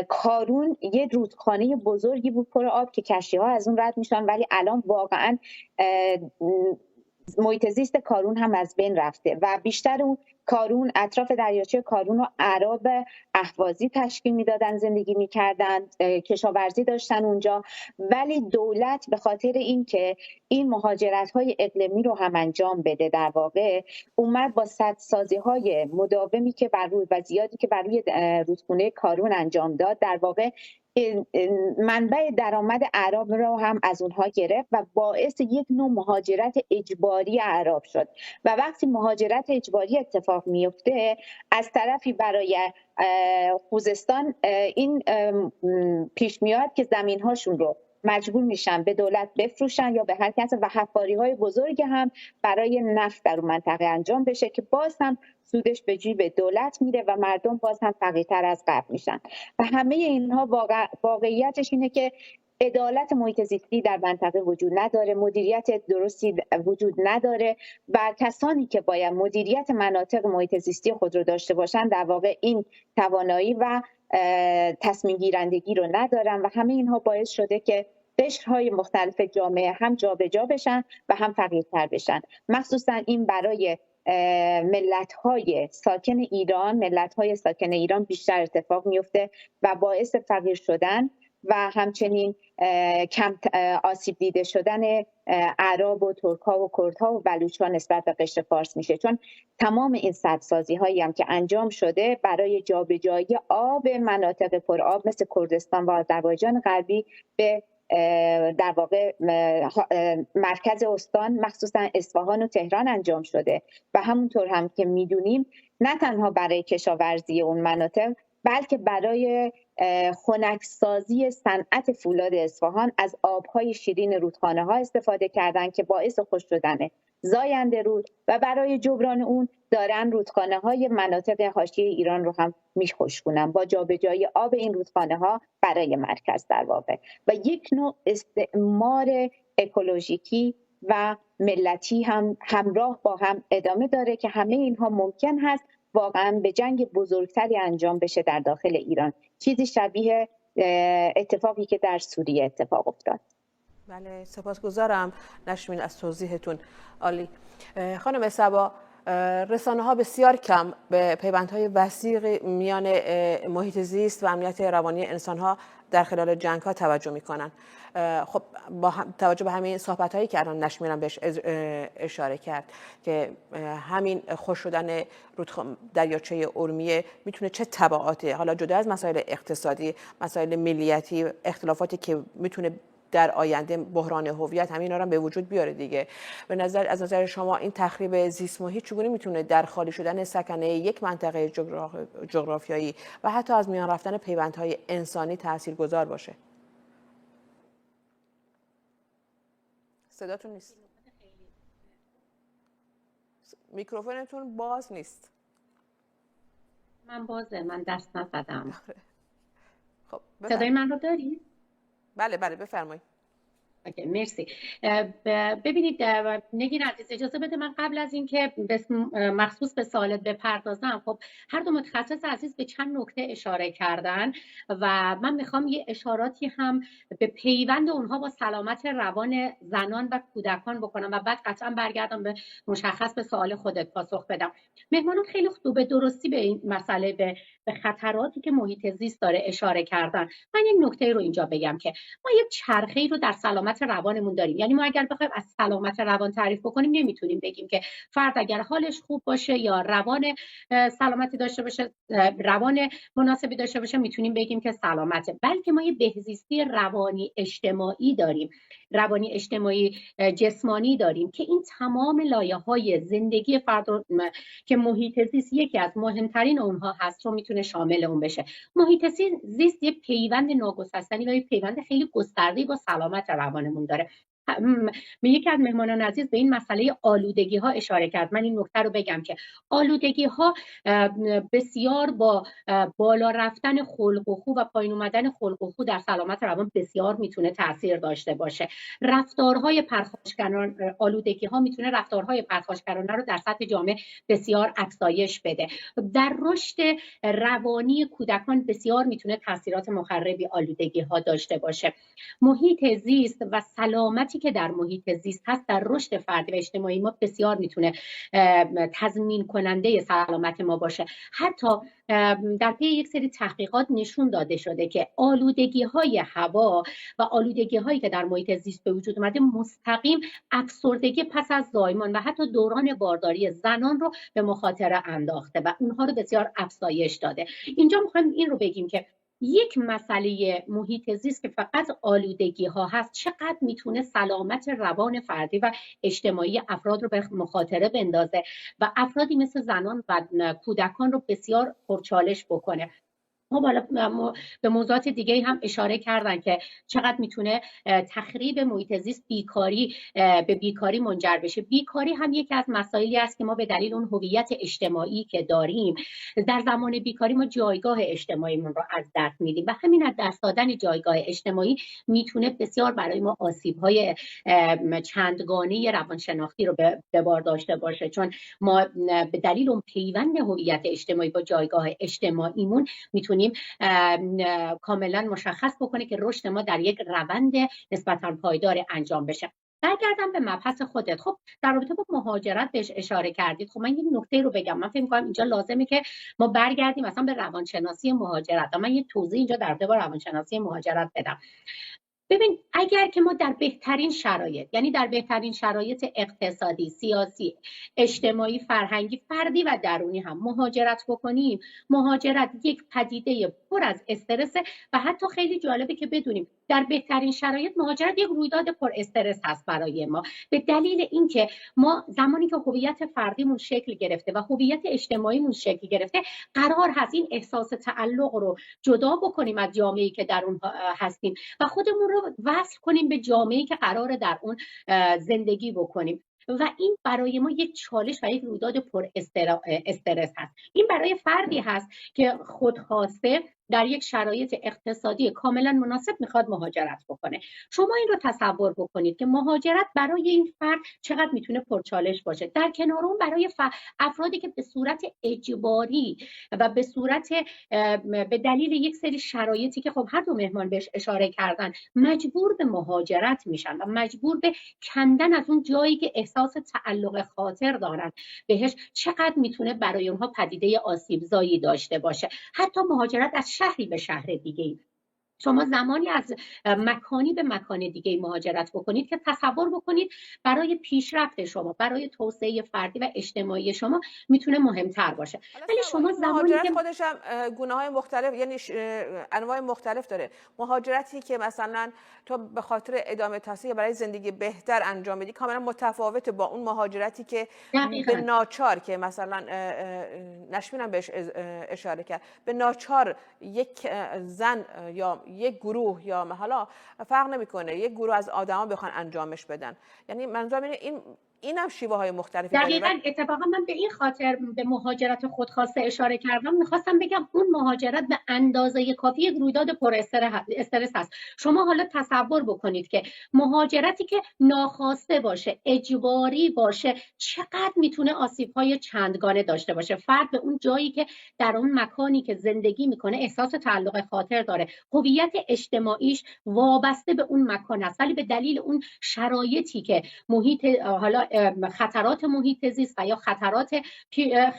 کارون یه رودخانه بزرگی بود پر آب که کشتی‌ها از اون رد میشن، ولی الان واقعا محیط زیست کارون هم از بین رفته و بیشتر اون کارون، اطراف دریاچه کارون رو اعراب اهوازی تشکیل میدادن، زندگی میکردن، کشاورزی داشتن اونجا. ولی دولت به خاطر اینکه این مهاجرت‌های اقلیمی رو هم انجام بده، در واقع اومد با سدسازی‌های مداومی که بر روی و زیادی که بر روی رودخانه کارون انجام داد، در واقع منبع درآمد اعراب رو هم از اونها گرفت و باعث یک نوع مهاجرت اجباری اعراب شد. و وقتی مهاجرت اجباری اتفاق میفته، از طرفی برای خوزستان این پیش میاد که زمین‌هاشون رو مجبور میشن به دولت بفروشن یا به هر کس، و حفاری‌های بزرگ هم برای نفت در اون منطقه انجام بشه که باز هم سودش به جیب دولت میره و مردم باز هم فقیرتر از قبل میشن. و همه اینها واقعیتش اینه که عدالت محیط زیستی در منطقه وجود نداره، مدیریت درستی وجود نداره و کسانی که باید مدیریت مناطق محیط زیستی خود رو داشته باشن در واقع این توانایی و تصمیم گیرندگی رو ندارن و همه اینها باعث شده که قشرهای مختلف جامعه هم جابجا بشن و هم فقیرتر بشن. مخصوصا این برای ملت‌های ساکن ایران بیشتر اتفاق میفته و باعث فقیر شدن و همچنین کم آسیب دیده شدن اعراب و ترک‌ها و کردها و بلوچ‌ها نسبت به قشر فارس میشه، چون تمام این سدسازی‌هایی هم که انجام شده برای جابجایی آب مناطق پرآب مثل کردستان و آذربایجان غربی به در واقع مرکز استان، مخصوصا اصفهان و تهران انجام شده و همونطور هم که میدونیم نه تنها برای کشاورزی اون مناطق، بلکه برای خنکسازی صنعت فولاد اصفهان از آبهای شیرین رودخانه ها استفاده کردن که باعث خشک شدن زاینده رود و برای جبران اون دارن رودخانه های مناطق حاشیه ایران رو هم میخشکونن با جابجایی آب این رودخانه ها برای مرکز در واقع، و یک نوع استعمار اکولوژیکی و ملتی هم همراه با هم ادامه داره که همه اینها ممکن هست واقعا به جنگ بزرگتری انجام بشه در داخل ایران، چیزی شبیه اتفاقی که در سوریه اتفاق افتاد. بله، سپاسگزارم نشمین از توضیحتون. عالی. خانم صبا، رسانه ها بسیار کم به پیوندهای وثیق میان محیط زیست و امنیت روانی انسان ها در خلال جنگ ها توجه میکنن. خب با توجه به همین صحبت هایی که الان نشمیرم بهش اشاره کرد که همین خشک شدن دریاچه ارومیه میتونه چه تبعاتی، حالا جدا از مسائل اقتصادی، مسائل ملیتی، اختلافاتی که میتونه در آینده بحران هویت همین رو هم به وجود بیاره دیگه. از نظر شما این تخریب زیست محیط چگونه میتونه در خالی شدن سکنه یک منطقه جغرافیایی و حتی از میان رفتن پیوندهای انسانی تاثیرگذار باشه؟ صداتون نیست. میکروفونتون باز نیست. من بازه، من دست نزدم. خب صدای من رو داری؟ بله بفرمایید. اوکی، مرسی. ببینید نگین عزیز، اجازه بده من قبل از اینکه مخصوص به سوالت بپردازم، خب هر دو متخصص عزیز به چند نکته اشاره کردن و من میخوام یه اشاراتی هم به پیوند اونها با سلامت روان زنان و کودکان بکنم و بعد قطعا برگردم به مشخص به سوال خودت پاسخ بدم. مهمانان خیلی خوب به درستی به این مسئله به خطراتی که محیط زیست داره اشاره کردن. من یک نکته رو اینجا بگم که ما یک چرخه‌ای رو در سلامت روانمون داریم. یعنی ما اگر بخوایم از سلامت روان تعریف بکنیم نمیتونیم بگیم که فرد اگر حالش خوب باشه یا روان سلامتی داشته باشه، روان مناسبی داشته باشه، میتونیم بگیم که سلامته، بلکه ما یه بهزیستی روانی اجتماعی داریم، روانی اجتماعی جسمانی داریم که این تمام لایه‌های زندگی فرد رو که محیط زیست یکی از مهمترین اونها هست رو میتونه شامل اون بشه. محیط زیست یه پیوند ناگسستنی و یه پیوند خیلی گسترده‌ای با سلامت روانمون داره. یکی از مهمانان عزیز به این مسئله آلودگی ها اشاره کرد. من این نکته رو بگم که آلودگی ها بسیار با بالا رفتن خلق و خو و پایین اومدن خلق و خو در سلامت روان بسیار میتونه تاثیر داشته باشه. رفتارهای پرخاشگران، آلودگی ها میتونه رفتارهای پرخاشگرانه رو در سطح جامعه بسیار افزایش بده. در رشد روانی کودکان بسیار میتونه تاثیرات مخربی آلودگی ها داشته باشه. محیط زیست و سلامتی که در محیط زیست هست در رشد فردی و اجتماعی ما بسیار میتونه تضمین کننده سلامت ما باشه. حتی در پی یک سری تحقیقات نشون داده شده که آلودگی های هوا و آلودگی هایی که در محیط زیست به وجود اومده مستقیم افسردگی پس از زایمان و حتی دوران بارداری زنان رو به مخاطره انداخته و اونها رو بسیار افزایش داده. اینجا میخوایم این رو بگیم که یک مسئله محیط زیست که فقط آلودگی ها هست چقدر میتونه سلامت روان فردی و اجتماعی افراد رو به مخاطره بندازه و افرادی مثل زنان و کودکان رو بسیار پرچالش بکنه. ما بالا به موضوعات دیگه هم اشاره کردن که چقدر میتونه تخریب محیط زیست به بیکاری منجر بشه. بیکاری هم یکی از مسائلی است که ما به دلیل اون هویت اجتماعی که داریم در زمان بیکاری ما جایگاه اجتماعیمون رو از دست میدیم و همین از دست دادن جایگاه اجتماعی میتونه بسیار برای ما آسیب‌های چندگانه روانشناختی رو به بار داشته باشه، چون ما به دلیل اون پیوند هویت اجتماعی با جایگاه اجتماعیمون میتونیم کاملا مشخص بکنه که رشد ما در یک روند نسبتاً پایدار انجام بشه. برگردم به مبحث خودت. خب در رابطه با مهاجرت بهش اشاره کردید. خب من یک نکته رو بگم. من فکر می‌کنم اینجا لازمه که ما برگردیم مثلا به روانشناسی مهاجرت. من یک توضیح اینجا در رابطه با روانشناسی مهاجرت بدم. ببین اگر که ما در بهترین شرایط، یعنی در بهترین شرایط اقتصادی، سیاسی، اجتماعی، فرهنگی، فردی و درونی هم مهاجرت بکنیم، مهاجرت یک پدیده پر از استرس و حتی خیلی جالبه که بدونیم در بهترین شرایط مهاجرت یک رویداد پر استرس هست برای ما، به دلیل اینکه ما زمانی که هویت فردیمون شکل گرفته و هویت اجتماعیمون شکل گرفته قرار هست این احساس تعلق رو جدا بکنیم از جامعه‌ای که در اون هستیم و خودمون رو وصل کنیم به جامعه‌ای که قراره در اون زندگی بکنیم و این برای ما یک چالش و یک رویداد پر استرس هست. این برای فردی هست که خودخواسته در یک شرایط اقتصادی کاملا مناسب میخواد مهاجرت بکنه. شما این رو تصور بکنید که مهاجرت برای این فرد چقدر میتونه پرچالش باشه. در کنار اون برای افرادی که به صورت اجباری و به صورت به دلیل یک سری شرایطی که خب هر دو مهمان بهش اشاره کردن مجبور به مهاجرت میشن و مجبور به کندن از اون جایی که احساس تعلق خاطر دارن بهش، چقدر میتونه برای اونها پدیده آسیبزایی داشته باشه. حتی مهاجرت از شهری به شهر دیگه، شما زمانی از مکانی به مکان دیگه مهاجرت بکنید که تصور بکنید برای پیشرفت شما، برای توسعه فردی و اجتماعی شما میتونه مهمتر باشه. ولی شما زمانی که خودش هم گونه‌های مختلف، یعنی انواع مختلف داره. مهاجرتی که مثلا تو به خاطر ادامه تحصیل برای زندگی بهتر انجام بدی کاملا متفاوته با اون مهاجرتی که به ناچار، که مثلا نشمین هم بهش اشاره کرد، به ناچار یک زن یا یک گروه یا حالا فرق نمیکنه یک گروه از آدما بخوان انجامش بدن. یعنی منظورم این هم شیوه های مختلفی داره. دقیقاً اتفاقا من به این خاطر به مهاجرت خودخواسته اشاره کردم. میخواستم بگم اون مهاجرت به اندازه کافی یک رویداد پر استرس هست. شما حالا تصور بکنید که مهاجرتی که ناخواسته باشه، اجباری باشه، چقدر میتونه آسیب‌های چندگانه داشته باشه. فرد به اون جایی که در اون مکانی که زندگی میکنه احساس تعلق خاطر داره، هویت اجتماعیش وابسته به اون مکان است، ولی به دلیل اون شرایطی که محیط، حالا خطرات محیط زیست و یا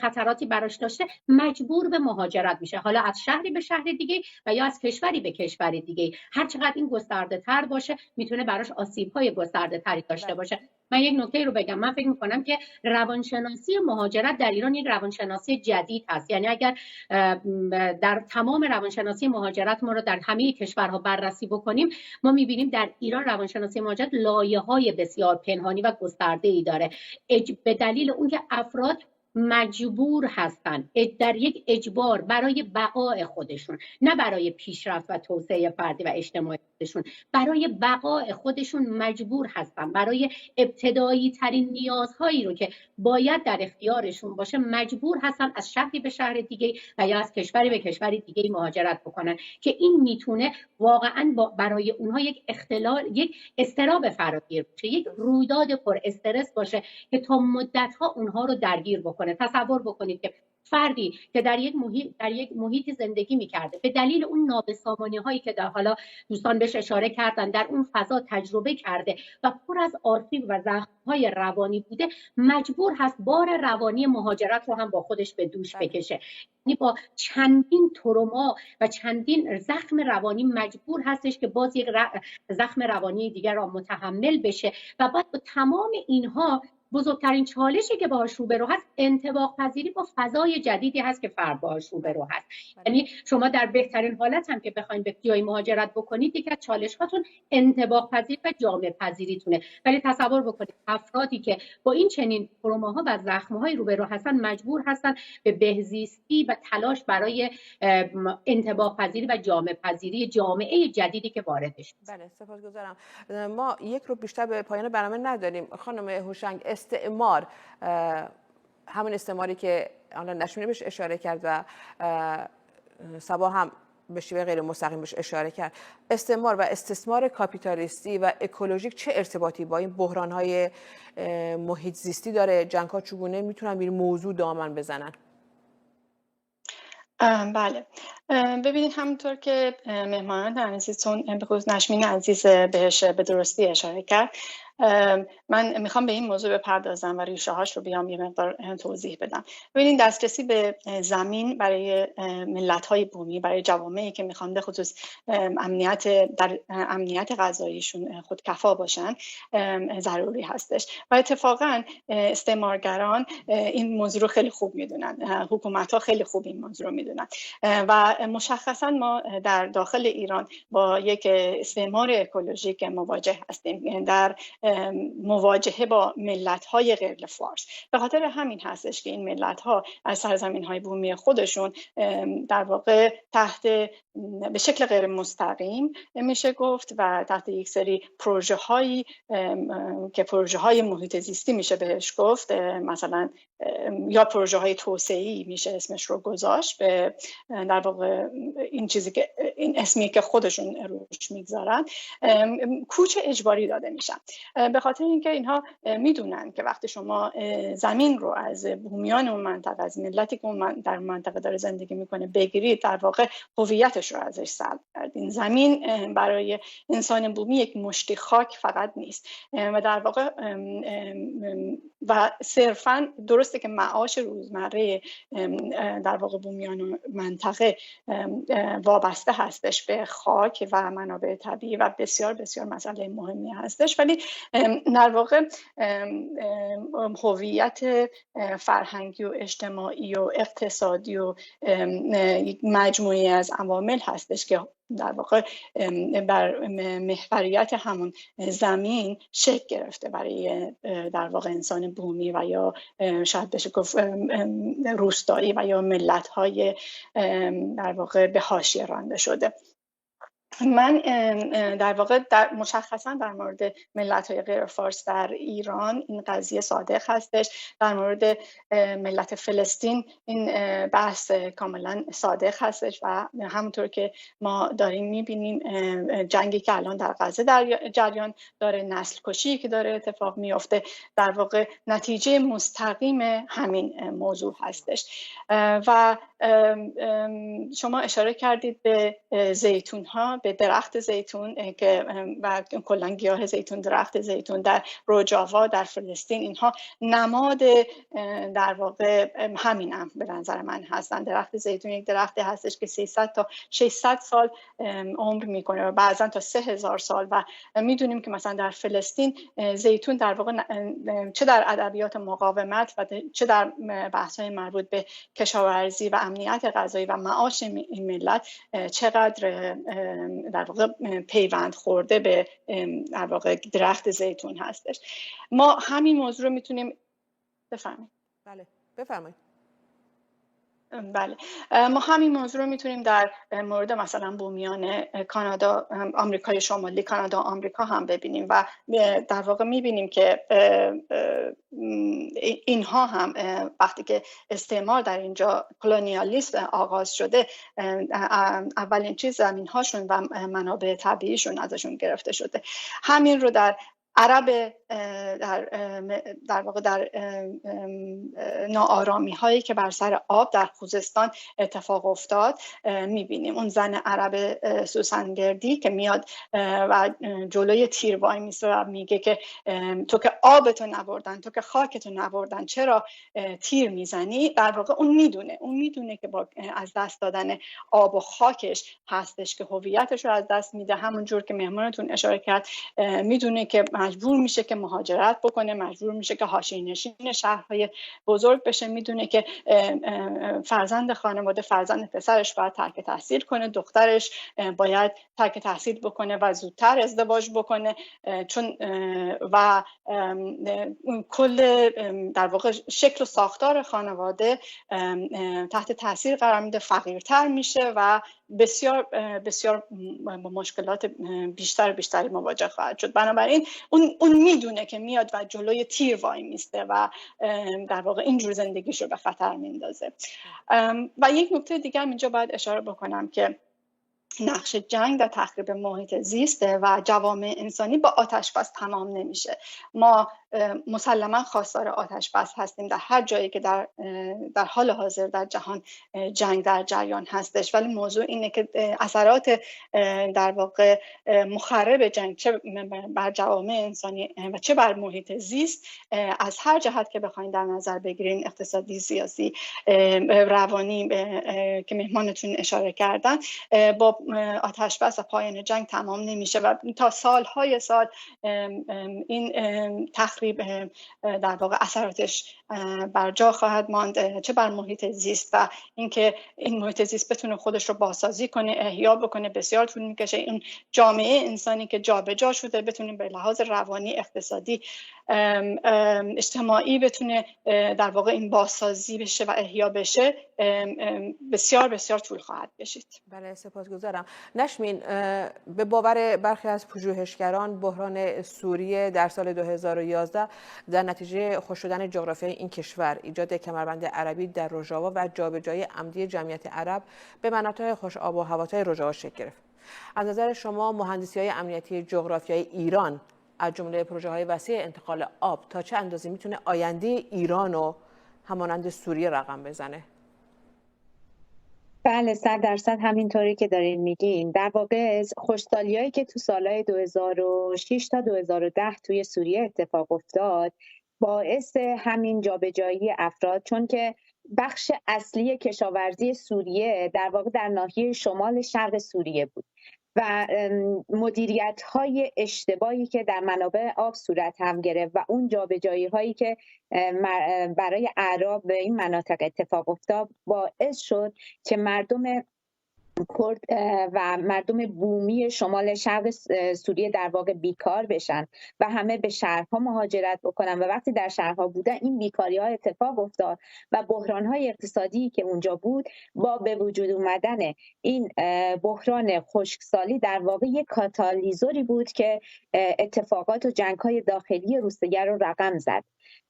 خطراتی براش داشته، مجبور به مهاجرت میشه، حالا از شهری به شهر دیگه و یا از کشوری به کشور دیگه. هر چقدر این گسترده تر باشه میتونه براش آسیب‌های گسترده تری داشته باشه. من یک نکته رو بگم. من فکر می‌کنم که روانشناسی مهاجرت در ایران یک روانشناسی جدید هست. یعنی اگر در تمام روانشناسی مهاجرت ما رو در همه کشورها بررسی بکنیم، ما می‌بینیم در ایران روانشناسی مهاجرت لایه‌های بسیار پنهانی و گسترده‌ای داره. به دلیل اون که افراد مجبور هستن در یک اجبار برای بقای خودشون، نه برای پیشرفت و توسعه فردی و اجتماعی خودشون، برای بقای خودشون مجبور هستن برای ابتدایی ترین نیازهایی رو که باید در اختیارشون باشه مجبور هستن از شهری به شهر دیگه و یا از کشوری به کشوری دیگه مهاجرت بکنن که این میتونه واقعا برای اونها یک اضطراب فراگیر باشه، یک رویداد پر استرس باشه که تا مدت‌ها اونها رو درگیر بکنه. تصور بکنید که فردی که در یک محیط زندگی می‌کرده به دلیل اون نابسامانی‌هایی که در حالا دوستان بهش اشاره کردن در اون فضا تجربه کرده و پر از آسیب و زخم‌های روانی بوده، مجبور هست بار روانی مهاجرت رو هم با خودش به دوش بکشه. یعنی با چندین تروما و چندین زخم روانی مجبور هستش که باز یک زخم روانی دیگر را متحمل بشه و بعد با تمام اینها بزرگترین چالشی که باهاش روبرو هست انطباق پذیری با فضای جدیدی هست که فرد باهاش روبرو هست. یعنی شما در بهترین حالت هم که بخواید به جای مهاجرت بکنید، یک از چالش هاتون انطباق پذیر و جامع پذیریتونه. ولی تصور بکنید افرادی که با این چنین تروماها و زخم‌های روبرو هستن مجبور هستن به بهزیستی و تلاش برای انطباق پذیری و جامع پذیری جامعه جدیدی که واردش است. بله، سپاسگزارم. ما یک رو بیشتر به پایان برنامه نداریم. خانم هوشنگ، استعمار، همون استعماری که الان نشمینه بهش اشاره کرد و صبا هم به شیوه غیر مستقیم بهش اشاره کرد، استعمار و استثمار کاپیتالیستی و اکولوژیک چه ارتباطی با این بحران‌های محیط زیستی داره؟ جنگ‌ها چگونه میتونن به این موضوع دامن بزنن؟ بله، ببینید همونطور که مهمانان عزیزتون به خصوص نشمین عزیز بهش به درستی اشاره کرد، من میخوام به این موضوع بپردازم و ریشه هاش رو بیام یه مقدار توضیح بدم. ببینید دسترسی به زمین برای ملت های بومی، برای جوامعی که میخوان به خصوص امنیت غذاییشون خودکفا باشن ضروری هستش و اتفاقا استعمارگران این موضوع رو خیلی خوب میدونن، حکومت ها خیلی خوب این موضوع رو میدونن و مشخصا ما در داخل ایران با یک استعمار اکولوژیک مواجه هستیم، در مواجهه با ملت‌های غیر فارس. به خاطر همین هستش که این ملت‌ها از سرزمین‌های بومی خودشون در واقع به شکل غیر مستقیم میشه گفت و تحت یک سری پروژه‌هایی که پروژه‌های محیط زیستی میشه بهش گفت، مثلا یا پروژه‌های توسعه‌ای میشه اسمش رو گذاشت، به در واقع این اسمی که خودشون روش میگذارن، کوچ اجباری داده میشن. به خاطر اینکه اینها میدونن که وقتی شما زمین رو از بومیان اون منطقه، از ملتی که در منطقه داره زندگی میکنه بگیرید، در واقع هویتش رو ازش سلب کردین. زمین برای انسان بومی یک مشتی خاک فقط نیست و در واقع و صرفاً درسته که معاش روزمره در واقع بومیان منطقه وابسته هستش به خاک و منابع طبیعی و بسیار بسیار مسئله مهمی هستش، ولی در واقع هویت فرهنگی و اجتماعی و اقتصادی و مجموعی از عوامل هستش که در واقع بر محوریت همون زمین شکل گرفته برای در واقع انسان بومی و یا شاید بشه گفت روستایی و یا ملت‌های در واقع به حاشیه رانده شده. من در واقع مشخصا در مورد ملت‌های غیر فارس در ایران این قضیه صادق هستش. در مورد ملت فلسطین این بحث کاملا صادق هستش و همونطور که ما داریم می‌بینیم جنگی که الان در غزه در جریان داره، نسل کشی که داره اتفاق میفته، در واقع نتیجه مستقیم همین موضوع هستش. و شما اشاره کردید به زیتون‌ها، به درخت زیتون که و کلاً گیاه زیتون، درخت زیتون در روجاوا در فلسطین، اینها نماد در واقع همین هم به نظر من هستن. درخت زیتون یک درختی هستش که 300 تا 600 سال عمر میکنه و بعضا تا 3000 سال و میدونیم که مثلا در فلسطین زیتون در واقع چه در ادبیات مقاومت و چه در بحث‌های مربوط به کشاورزی و امنیت غذایی و معاش این ملت چقدر در واقع پیوند خورده به در واقع درخت زیتون هستش. ما همین موضوع رو میتونیم بفهمیم. بله. بفرمایید. بله، ما همین موضوع رو میتونیم در مورد مثلا بومیان کانادا، آمریکای شمالی، کانادا، آمریکا هم ببینیم و در واقع میبینیم که اینها هم وقتی که استعمار در اینجا کلونیالیسم آغاز شده، اولین چیز زمینهاشون و منابع طبیعیشون ازشون گرفته شده. همین رو در عرب در واقع در ناآرامی هایی که بر سر آب در خوزستان اتفاق افتاد میبینیم. اون زن عرب سوسنگردی که میاد و جلوی تیر وای میسه و میگه که تو که آبتو نبردن، تو که خاکتو نبردن، چرا تیر میزنی؟ در واقع اون میدونه که با از دست دادن آب و خاکش هستش که هویتش رو از دست میده. همون جور که مهمانتون اشاره کرد، میدونه که مجبور میشه که مهاجرت بکنه، مجبور میشه که حاشیه‌نشین شهرهای بزرگ بشه، میدونه که فرزند خانواده، فرزند پسرش باید ترک تحصیل کنه، دخترش باید ترک تحصیل بکنه و زودتر ازدواج بکنه، چون و کل در واقع شکل و ساختار خانواده تحت تاثیر قرار میده، فقیرتر میشه و بسیار بسیار با مشکلات بیشتری مواجه خواهد شد. بنابراین اون میدونه که میاد و جلوی تیر وای میسته و در واقع اینجور زندگیشو به خطر میندازه. و یک نکته دیگه هم اینجا باید اشاره بکنم که نقش جنگ در تخریب محیط زیست و جوامع انسانی با آتش بس تمام نمیشه. ما مسلما خواستار آتش بس هستیم در هر جایی که در حال حاضر در جهان جنگ در جریان هستش، ولی موضوع اینه که اثرات در واقع مخرب جنگ چه بر جوامع انسانی و چه بر محیط زیست از هر جهت که بخواید در نظر بگیرین، اقتصادی، سیاسی، روانی که مهمانتون اشاره کردن، با آتش بس و پایان جنگ تمام نمیشه و تا سالهای سال این تخریب در واقع اثراتش بر جا خواهد ماند، چه بر محیط زیست و اینکه این محیط زیست بتونه خودش رو بازسازی کنه، احیا بکنه، بسیار طول میکشه. این جامعه انسانی که جابجا شده بتونه به لحاظ روانی، اقتصادی، اجتماعی بتونه در واقع این بازسازی بشه و احیا بشه، بسیار بسیار طول خواهد کشید. بله، سپاسگزارم. نشمین، به باور برخی از پژوهشگران بحران سوریه در سال 2011 در نتیجه خشک شدن جغرافیای این کشور، ایجاد کمربند عربی در روژاوا و جابجایی عمدی جمعیت عرب به مناطق خوش آب و هواتای روژاوا شکل گرفت. از نظر شما مهندسی‌های امنیتی جغرافیایی ایران از جمله پروژه‌های وسیع انتقال آب تا چه اندازه میتونه آینده ایران رو همانند سوریه رقم بزنه؟ بله، 100% همینطوری که دارین میگین. در واقع خشکسالی‌هایی که تو سالهای 2006 تا 2010 توی سوریه اتفاق افتاد باعث همین جابجایی افراد، چون که بخش اصلی کشاورزی سوریه در واقع در ناحیه شمال شرق سوریه بود و مدیریت‌های اشتباهی که در منابع آب صورت هم گرفت و اون جابجایی‌هایی که برای اعراب به این مناطق اتفاق افتاد باعث شد که مردم کرد و مردم بومی شمال شرق سوریه در واقع بیکار بشن و همه به شهرها مهاجرت بکنن و وقتی در شهرها بودن این بیکاری‌ها اتفاق افتاد و بحران‌های اقتصادی که اونجا بود با به وجود اومدن این بحران خشکسالی در واقع یک کاتالیزوری بود که اتفاقات و جنگ‌های داخلی روسیه رو رقم زد.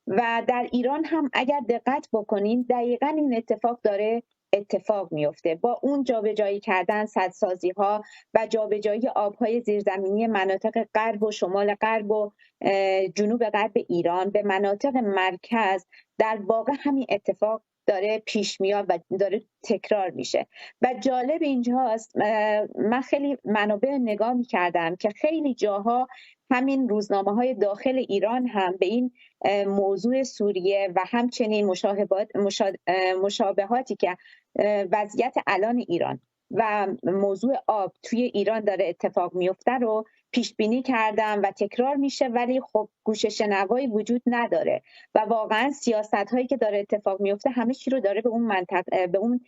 و در ایران هم اگر دقت بکنین دقیقاً این اتفاق داره اتفاق میفته با اون جابجایی کردن سدسازی ها و جابجایی آبهای زیرزمینی مناطق غرب و شمال غرب و جنوب غرب ایران به مناطق مرکز. در واقع همین اتفاق داره پیش میاد و داره تکرار میشه و جالب اینجاست من خیلی منابع نگاه میکردم که خیلی جاها همین روزنامه‌های داخل ایران هم به این موضوع سوریه و همچنین مشابهاتی که وضعیت الان ایران و موضوع آب توی ایران داره اتفاق میفته رو پیش بینی کردم و تکرار میشه، ولی خب گوش شنوایی وجود نداره و واقعا سیاست هایی که داره اتفاق میفته همه چی رو داره به اون منطقه به اون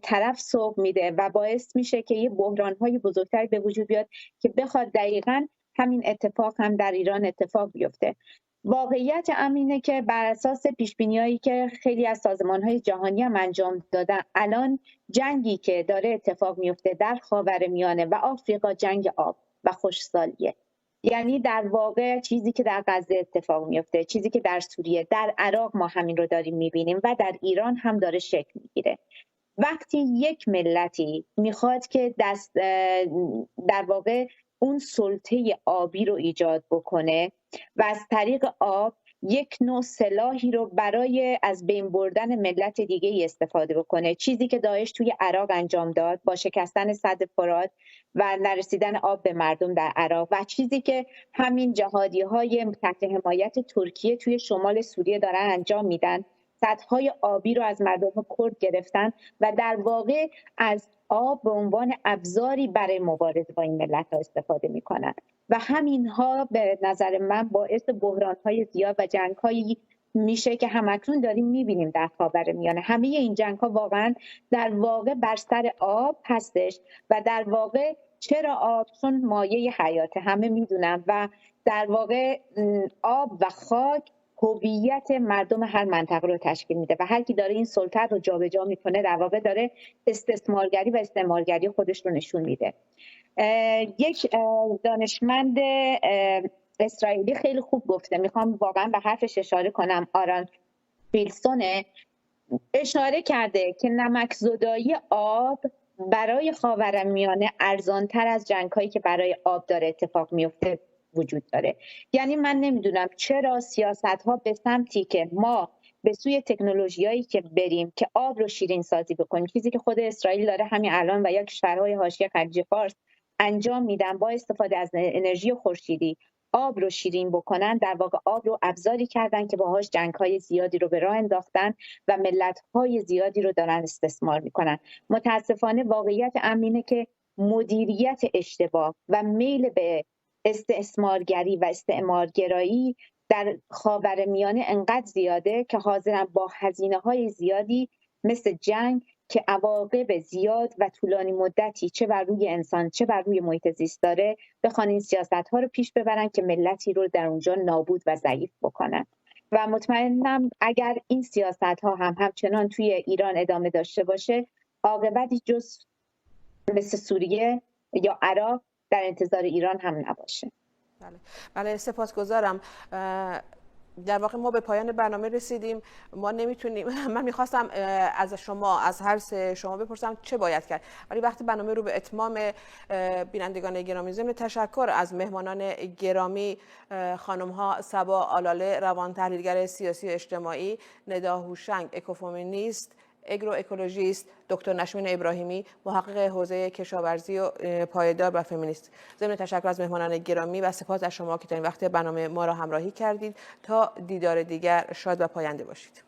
طرف سوق میده و باعث میشه که یه بحران های بزرگتری به وجود بیاد که بخواد دقیقاً همین اتفاق هم در ایران اتفاق بیفته. واقعیت امر اینه که بر اساس پیش‌بینی‌هایی که خیلی از سازمان‌های جهانی هم انجام دادن، الان جنگی که داره اتفاق میفته در خاورمیانه و آفریقا جنگ آب و خشکسالیه. یعنی در واقع چیزی که در غزه اتفاق میفته، چیزی که در سوریه، در عراق ما همین رو داریم میبینیم و در ایران هم داره شکل میگیره. وقتی یک ملتی میخواد که در واقع اون سلطه آبی رو ایجاد بکنه و از طریق آب یک نوع سلاحی رو برای از بین بردن ملت دیگه ای استفاده بکنه، چیزی که داعش توی عراق انجام داد با شکستن سد فرات و نرسیدن آب به مردم در عراق، و چیزی که همین جهادی های تحت حمایت ترکیه توی شمال سوریه دارن انجام میدن. سدهای آبی رو از مردم کرد گرفتن و در واقع از آب به عنوان ابزاری برای مبارزه با این ملت‌ها استفاده می‌کنند و همینها به نظر من باعث بحران‌های زیاد و جنگ‌هایی میشه که همکنون داریم می‌بینیم در خاورمیانه. همه این جنگ‌ها واقعا در واقع بر سر آب هستش و در واقع چرا آب؟ چون مایه حیاته، همه میدونن، و در واقع آب و خاک هویت مردم هر منطقه رو تشکیل میده و هر کی داره این سلطه رو جابجا میکنه در واقع داره استثمارگری و استعمارگری خودش رو نشون میده. یک دانشمند اسرائیلی خیلی خوب گفته، میخوام واقعا به حرفش اشاره کنم، آران فیلسونه اشاره کرده که نمک زدایی آب برای خاورمیانه ارزانتر از جنگ‌هایی که برای آب داره اتفاق میفته وجود داره. یعنی من نمیدونم چرا سیاست‌ها به سمتی که ما به سوی تکنولوژیایی که بریم که آب رو شیرین سازی بکنیم، چیزی که خود اسرائیل داره همین الان و یا کشورهای حاشیه خلیج فارس انجام میدن با استفاده از انرژی خورشیدی آب رو شیرین بکنن، در واقع آب رو ابزاری کردن که باهاش جنگ‌های زیادی رو به راه انداختن و ملت‌های زیادی رو دارن استثمار میکنن. متاسفانه واقعیت امر اینه که مدیریت اشتباه و میل به استثمارگری و استعمارگرایی در خاورمیانه انقدر زیاده که حاضرن با هزینه‌های زیادی مثل جنگ که عواقب زیاد و طولانی مدتی چه بر روی انسان چه بر روی محیط زیست داره، بخوان این سیاست‌ها رو پیش ببرن که ملتی رو در اونجا نابود و ضعیف بکنن. و مطمئنم اگر این سیاست‌ها هم همچنان توی ایران ادامه داشته باشه، عاقبتی جز مثل سوریه یا عراق در انتظار ایران هم نباشه. بله سپاسگزارم. در واقع ما به پایان برنامه رسیدیم. ما نمیتونیم من میخواستم از شما، از هر سه شما بپرسم چه باید کرد، ولی وقتی برنامه رو به اتمام، بینندگان گرامی، ضمن تشکر از مهمانان گرامی خانم ها صبا آلاله، روان تحلیلگر سیاسی و اجتماعی، ندا هوشنگ، اکوفمینیست، اگرو اکولوژیست، دکتر نشمین ابراهیمی، محقق حوزه کشاورزی و پایدار و فمینیست. ضمن تشکر از مهمانان گرامی و سپاس از شما که تا این وقت برنامه ما را همراهی کردید. تا دیدار دیگر شاد و پاینده باشید.